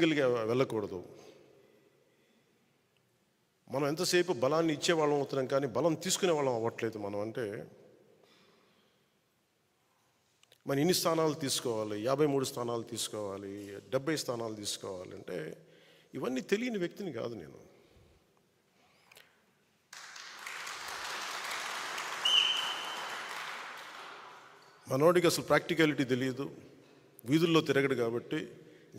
సింగిల్గా వెళ్ళకూడదు. మనం ఎంతసేపు బలాన్ని ఇచ్చేవాళ్ళం అవుతున్నాం కానీ బలం తీసుకునే వాళ్ళం అవ్వట్లేదు. మనం అంటే మన ఇన్ని స్థానాలు తీసుకోవాలి, 53 స్థానాలు తీసుకోవాలి, 70 స్థానాలు తీసుకోవాలి అంటే ఇవన్నీ తెలియని వ్యక్తిని కాదు నేను. మనోడికి అసలు ప్రాక్టికాలిటీ తెలియదు, వీధుల్లో తిరగడు కాబట్టి,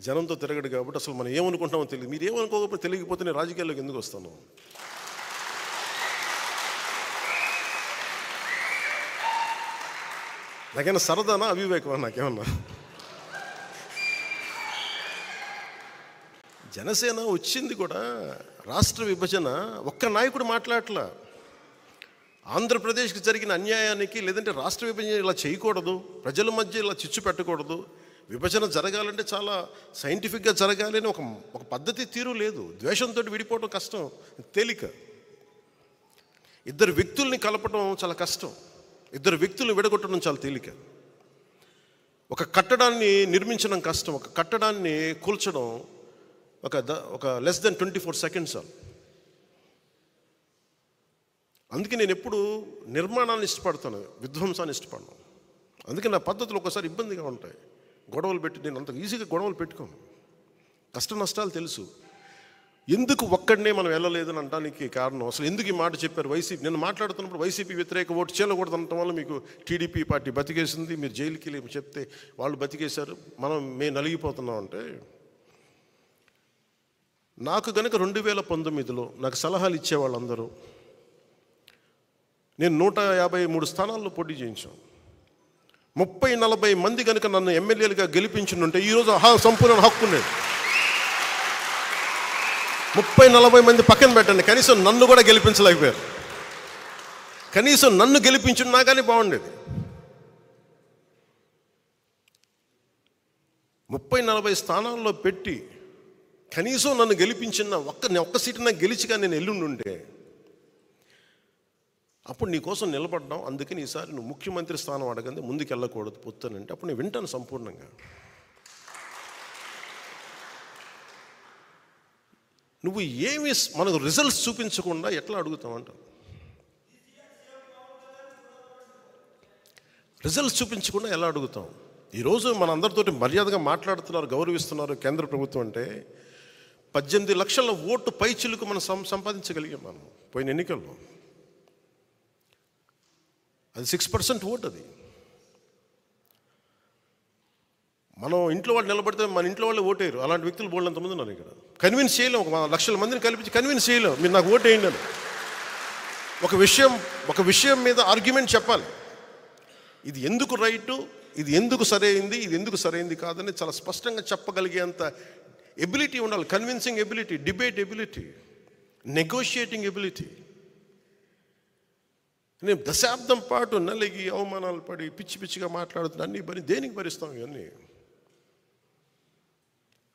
జనంతో తిరగడు కాబట్టి అసలు మనం ఏమనుకుంటామో తెలియదు. మీరు ఏమనుకోకపోతే తెలియకపోతే నేను రాజకీయాల్లోకి ఎందుకు వస్తాను? నాకేమన్నా సరదానా అవివేకమా? నాకేమన్నా జనసేన వచ్చింది కూడా రాష్ట్ర విభజన ఒక్క నాయకుడు మాట్లాడట్లా. ఆంధ్రప్రదేశ్కి జరిగిన అన్యాయానికి, లేదంటే రాష్ట్ర విభజన ఇలా చేయకూడదు, ప్రజల మధ్య ఇలా చిచ్చు పెట్టకూడదు, విభజన జరగాలంటే చాలా సైంటిఫిక్గా జరగాలి అని ఒక పద్ధతి తీరు లేదు. ద్వేషంతో విడిపోవడం కష్టం, తేలిక. ఇద్దరు వ్యక్తుల్ని కలపడం చాలా కష్టం, ఇద్దరు వ్యక్తులను విడగొట్టడం చాలా తేలిక. ఒక కట్టడాన్ని నిర్మించడం కష్టం, ఒక కట్టడాన్ని కూల్చడం ఒక లెస్ దెన్ 24 సెకండ్స్. అందుకే నేను ఎప్పుడు నిర్మాణాన్ని ఇష్టపడతాను, విధ్వంసాన్ని ఇష్టపడను. అందుకే నా పద్ధతులు ఒకసారి ఇబ్బందిగా ఉంటాయి. గొడవలు పెట్టి నేను అంత ఈజీగా గొడవలు పెట్టుకోను. కష్ట నష్టాలు తెలుసు. ఎందుకు ఒక్కడనే మనం వెళ్ళలేదని అనడానికి కారణం, అసలు ఎందుకు ఈ మాట చెప్పారు వైసీపీ? నేను మాట్లాడుతున్నప్పుడు వైసీపీ వ్యతిరేక ఓటు చేయకూడదు అనటం వల్ల మీకు టీడీపీ పార్టీ బతికేసింది, మీరు జైలుకి వెళ్ళి చెప్తే వాళ్ళు బతికేశారు, మేము నలిగిపోతున్నాం. అంటే నాకు గనక 2019లో నాకు సలహాలు ఇచ్చేవాళ్ళందరూ, నేను 153 స్థానాల్లో పోటీ చేయించాను. 30-40 మంది కనుక నన్ను ఎమ్మెల్యేలుగా గెలిపించుంటే ఈరోజు సంపూర్ణ హక్కు ఉండేది. 30-40 మంది పక్కన పెట్టండి, కనీసం నన్ను కూడా గెలిపించలేకపోయారు. కనీసం నన్ను గెలిపించున్నా కానీ బాగుండేది. 30-40 స్థానాల్లో పెట్టి కనీసం నన్ను గెలిపించిన ఒక్క సీటు నాకు గెలిచిగా నేను ఎల్లుండుంటే అప్పుడు నీకోసం నిలబడ్డాం, అందుకని ఈసారి నువ్వు ముఖ్యమంత్రి స్థానం అడగండి, ముందుకు వెళ్ళకూడదు పొత్తానంటే అప్పుడు నేను వింటాను సంపూర్ణంగా. నువ్వు ఏమి మనకు రిజల్ట్స్ చూపించకుండా ఎట్లా అడుగుతావు? రిజల్ట్స్ చూపించకుండా ఎలా అడుగుతాం? ఈరోజు మన అందరితోటి మర్యాదగా మాట్లాడుతున్నారు, గౌరవిస్తున్నారు కేంద్ర ప్రభుత్వం అంటే 18 లక్షల ఓటు పైచిలుకు మనం సంపాదించగలిగాం మనం పోయిన ఎన్నికల్లో. అది 6% ఓటు. అది మనం ఇంట్లో వాళ్ళు నిలబడితే మన ఇంట్లో వాళ్ళే ఓటేరు. అలాంటి వ్యక్తులు బోల్డంతమంది ఉన్నారు ఇక్కడ. కన్విన్స్ చేయలేం, 1 లక్షల మందిని కల్పించి కన్విన్స్ చేయలేం మీరు నాకు ఓటు వేయండి అని. ఒక విషయం మీద ఆర్గ్యుమెంట్ చెప్పాలి. ఇది ఎందుకు రైటు, ఇది ఎందుకు సరైంది, ఇది ఎందుకు సరైంది కాదని చాలా స్పష్టంగా చెప్పగలిగేంత ఎబిలిటీ ఉండాలి. Convincing ability, debate ability, negotiating ability. నేను దశాబ్దం పాటు నలిగి అవమానాలు పడి పిచ్చి పిచ్చిగా మాట్లాడుతున్నా, అన్ని దేనికి భరిస్తాం? ఇవన్నీ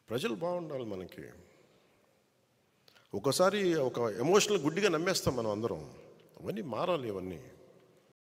ప్రజలు బాగుండాలి మనకి. ఒకసారి ఒక ఎమోషనల్ గుడ్డిగా నమ్మేస్తాం మనం అందరం. అవన్నీ మారాలి. ఇవన్నీ